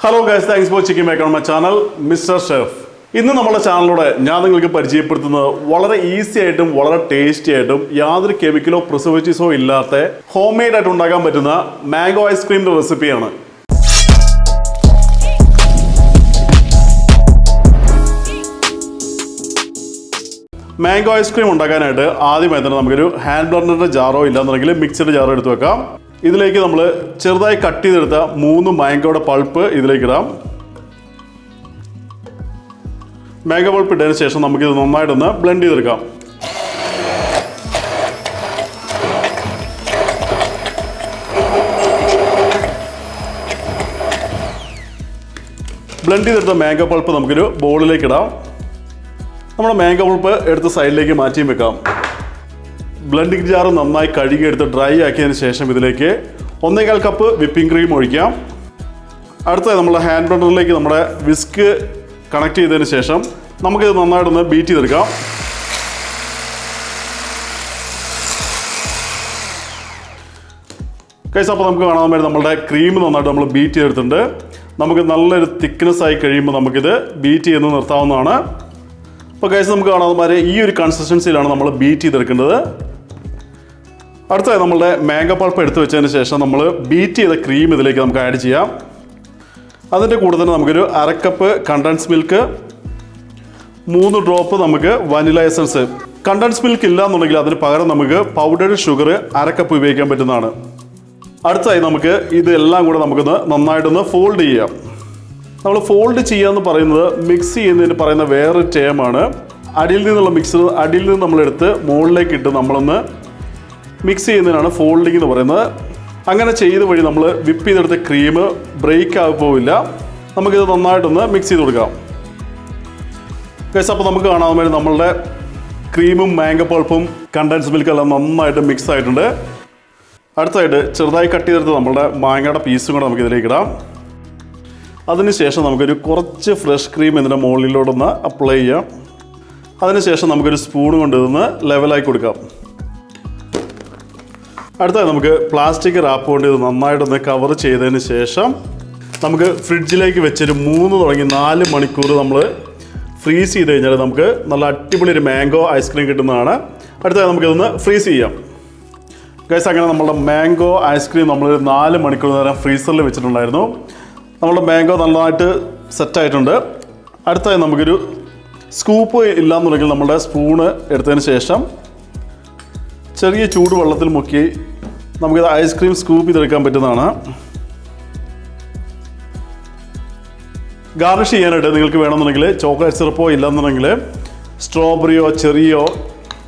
Hello guys, thanks for checking back on my channel, Mr. Chef. ഇന്ന് നമ്മുടെ ചാനലിലൂടെ ഞാൻ നിങ്ങൾക്ക് പരിചയപ്പെടുത്തുന്നത് വളരെ ഈസി ആയിട്ടും വളരെ ടേസ്റ്റി ആയിട്ടും യാതൊരു കെമിക്കലോ പ്രിസർവേറ്റീവ്സോ ഇല്ലാത്ത ഹോം മെയ്ഡ് ആയിട്ട് ഉണ്ടാക്കാൻ പറ്റുന്ന മാംഗോ ഐസ്ക്രീമിന്റെ റെസിപ്പിയാണ്. മാംഗോ ഐസ്ക്രീം ഉണ്ടാക്കാനായിട്ട് ആദ്യമായി തന്നെ നമുക്കൊരു ഹാൻഡ് ബ്ലെൻഡറിന്റെ ജാറോ ഇല്ലാന്നുണ്ടെങ്കിൽ മിക്സിയുടെ ജാറോ എടുത്ത് വെക്കാം. ഇതിലേക്ക് നമ്മൾ ചെറുതായി കട്ട് ചെയ്തെടുത്ത 3 മാംഗോയുടെ പൾപ്പ് ഇതിലേക്ക് ഇടാം. മാംഗോ പൾപ്പ് ഇട്ടതിന് ശേഷം നമുക്കിത് നന്നായിട്ടൊന്ന് ബ്ലെൻഡ് ചെയ്തെടുക്കാം. ബ്ലെൻഡ് ചെയ്തെടുത്ത മാംഗോ പൾപ്പ് നമുക്കൊരു ബോളിലേക്ക് ഇടാം. നമ്മുടെ മാംഗോ പൾപ്പ് എടുത്ത് സൈഡിലേക്ക് മാറ്റിയും വെക്കാം. ബ്ലെൻഡിംഗ് ജാർ നന്നായി കഴുകിയെടുത്ത് ഡ്രൈ ആക്കിയതിന് ശേഷം ഇതിലേക്ക് 1.25 കപ്പ് വിപ്പിംഗ് ക്രീം ഒഴിക്കാം. അടുത്തത് നമ്മുടെ ഹാൻഡ് ബ്ലെൻഡറിലേക്ക് നമ്മുടെ വിസ്ക് കണക്ട് ചെയ്തതിന് ശേഷം നമുക്കിത് നന്നായിട്ടൊന്ന് ബീറ്റ് ചെയ്തെടുക്കാം. കൈസ് അപ്പോൾ നമുക്ക് കാണാൻ പറ്റും നമ്മളുടെ ക്രീം നന്നായിട്ട് നമ്മൾ ബീറ്റ് ചെയ്തെടുത്തിട്ടുണ്ട്. നമുക്ക് നല്ലൊരു തിക്നെസ് ആയി കഴിയുമ്പോൾ നമുക്കിത് ബീറ്റ് ചെയ്ത് നിർത്താവുന്നതാണ്. അപ്പോൾ കൈസ് നമുക്ക് കാണാൻ ഈ ഒരു കൺസിസ്റ്റൻസിയിലാണ് നമ്മൾ ബീറ്റ് ചെയ്തെടുക്കേണ്ടത്. അടുത്തതായി നമ്മളുടെ മാംഗോ പൾപ്പ് എടുത്ത് വെച്ചതിന് ശേഷം നമ്മൾ ബീറ്റ് ചെയ്ത ക്രീം ഇതിലേക്ക് നമുക്ക് ആഡ് ചെയ്യാം. അതിൻ്റെ കൂടെ തന്നെ നമുക്കൊരു 1/2 കപ്പ് കണ്ടൻസ് മിൽക്ക്, 3 ഡ്രോപ്പ് നമുക്ക് വനില എസൻസ്. കണ്ടൻസ് മിൽക്ക് ഇല്ല എന്നുണ്ടെങ്കിൽ അതിന് പകരം നമുക്ക് പൗഡേർഡ് ഷുഗർ 1/2 കപ്പ് ഉപയോഗിക്കാൻ പറ്റുന്നതാണ്. അടുത്തതായി നമുക്ക് ഇതെല്ലാം കൂടെ നമുക്കൊന്ന് നന്നായിട്ടൊന്ന് ഫോൾഡ് ചെയ്യാം. നമ്മൾ ഫോൾഡ് ചെയ്യുക എന്ന് പറയുന്നത് മിക്സ് ചെയ്യുന്നതിന് പറയുന്ന വേറൊരു ടേമാണ്. അടിയിൽ നിന്നുള്ള മിക്സ് അടിയിൽ നിന്ന് നമ്മളെടുത്ത് മുകളിലേക്ക് ഇട്ട് നമ്മളൊന്ന് മിക്സ് ചെയ്യുന്നതിനാണ് ഫോൾഡിങ് എന്ന് പറയുന്നത്. അങ്ങനെ ചെയ്ത് വഴി നമ്മൾ വിപ്പ് ചെയ്തെടുത്ത ക്രീം ബ്രേക്ക് ആയി പോവില്ല. നമുക്കിത് നന്നായിട്ടൊന്ന് മിക്സ് ചെയ്ത് കൊടുക്കാം. അപ്പോൾ നമുക്ക് കാണാൻ വേണ്ടി നമ്മളുടെ ക്രീമും മാംഗോ പൾപ്പും കണ്ടൻസ് മിൽക്കും എല്ലാം നന്നായിട്ട് മിക്സ് ആയിട്ടുണ്ട്. അടുത്തായിട്ട് ചെറുതായി കട്ട് ചെയ്തെടുത്ത് നമ്മളുടെ മാങ്ങയുടെ പീസും കൂടെ നമുക്ക് ഇതിലേക്ക് ഇടാം. അതിനുശേഷം നമുക്കൊരു കുറച്ച് ഫ്രഷ് ക്രീം ഇതിൻ്റെ മുകളിലോട്ടൊന്ന് അപ്ലൈ ചെയ്യാം. അതിനുശേഷം നമുക്കൊരു സ്പൂൺ കൊണ്ട് ഇതൊന്ന് ലെവലാക്കി കൊടുക്കാം. അടുത്തത് നമുക്ക് പ്ലാസ്റ്റിക് റാപ്പ് കൊണ്ട് ഇത് നന്നായിട്ടൊന്ന് കവർ ചെയ്തതിന് ശേഷം നമുക്ക് ഫ്രിഡ്ജിലേക്ക് വെച്ചൊരു 3 തുടങ്ങി 4 മണിക്കൂർ നമ്മൾ ഫ്രീസ് ചെയ്ത് കഴിഞ്ഞാൽ നമുക്ക് നല്ല അടിപൊളി ഒരു മാംഗോ ഐസ്ക്രീം കിട്ടുന്നതാണ്. അടുത്തത് നമുക്കിതൊന്ന് ഫ്രീസ് ചെയ്യാം. ഗൈസ് അങ്ങനെ നമ്മളുടെ മാംഗോ ഐസ്ക്രീം നമ്മൾ 4 മണിക്കൂർ നേരം ഫ്രീസറിൽ വെച്ചിട്ടുണ്ടായിരുന്നു. നമ്മുടെ മാംഗോ നല്ലതായിട്ട് സെറ്റായിട്ടുണ്ട്. അടുത്തതായി നമുക്കൊരു സ്കൂപ്പ് ഇല്ലാന്നുണ്ടെങ്കിൽ നമ്മുടെ സ്പൂണ് എടുത്തതിന് ശേഷം ചെറിയ ചൂടുവെള്ളത്തിൽ മുക്കി നമുക്കിത് ഐസ്ക്രീം സ്കൂപ്പ് ചെയ്തെടുക്കാൻ പറ്റുന്നതാണ്. ഗാർണിഷ് ചെയ്യാനായിട്ട് നിങ്ങൾക്ക് വേണമെന്നുണ്ടെങ്കിൽ ചോക്ലേറ്റ് സിറപ്പോ ഇല്ലെന്നുണ്ടെങ്കിൽ സ്ട്രോബെറിയോ ചെറിയോ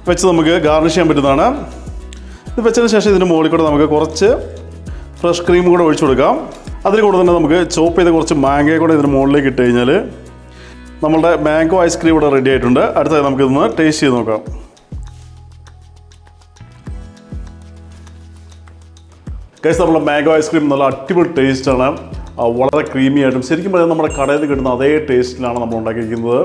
വെച്ച് നമുക്ക് ഗാർണിഷ് ചെയ്യാൻ പറ്റുന്നതാണ്. ഇത് വെച്ചതിന് ശേഷം ഇതിന് മുകളിൽ കൂടെ നമുക്ക് കുറച്ച് ഫ്രഷ് ക്രീം കൂടെ ഒഴിച്ചു കൊടുക്കാം. അതിന് കൂടെ തന്നെ നമുക്ക് ചോപ്പ് ചെയ്ത കുറച്ച് മാംഗോ കൂടെ ഇതിന് മുകളിലേക്ക് ഇട്ട് കഴിഞ്ഞാൽ നമ്മളുടെ മാംഗോ ഐസ്ക്രീം ഇവിടെ റെഡി ആയിട്ടുണ്ട്. അടുത്തായി നമുക്കിതൊന്ന് ടേസ്റ്റ് ചെയ്ത് നോക്കാം. ഗൈസ് നമ്മുടെ മാംഗോ ഐസ്ക്രീം നല്ല അടിപൊളി ടേസ്റ്റാണ്. വളരെ ക്രീമി ആയിട്ടും ശരിക്കും പറഞ്ഞാൽ നമ്മുടെ കടയിൽ നിന്ന് കിട്ടുന്ന അതേ ടേസ്റ്റിലാണ് നമ്മൾ ഉണ്ടാക്കിയിരിക്കുന്നത്.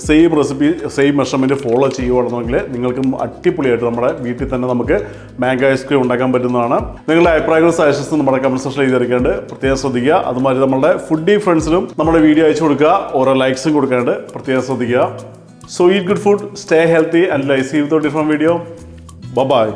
Same recipe same measurement follow ചെയ്യുകയാണെന്നുണ്ടെങ്കിൽ നിങ്ങൾക്കും അടിപൊളിയായിട്ട് നമ്മുടെ വീട്ടിൽ തന്നെ നമുക്ക് മാംഗോ ഐസ്ക്രീം ഉണ്ടാക്കാൻ പറ്റുന്നതാണ്. നിങ്ങളുടെ അഭിപ്രായങ്ങളും സജഷൻസും നമ്മുടെ കമൻറ്റ് സെക്ഷനിൽ എഴുതിയിരിക്കാണ്ട് പ്രത്യേകം ശ്രദ്ധിക്കുക. അതുമാതിരി നമ്മുടെ ഫുഡി ഫ്രണ്ട്സിനും നമ്മുടെ വീഡിയോ അയച്ചു കൊടുക്കുക. ഓരോ ലൈക്സും കൊടുക്കാണ്ട് പ്രത്യേകം ശ്രദ്ധിക്കുക. So eat good food, stay healthy and lie see with different video. By.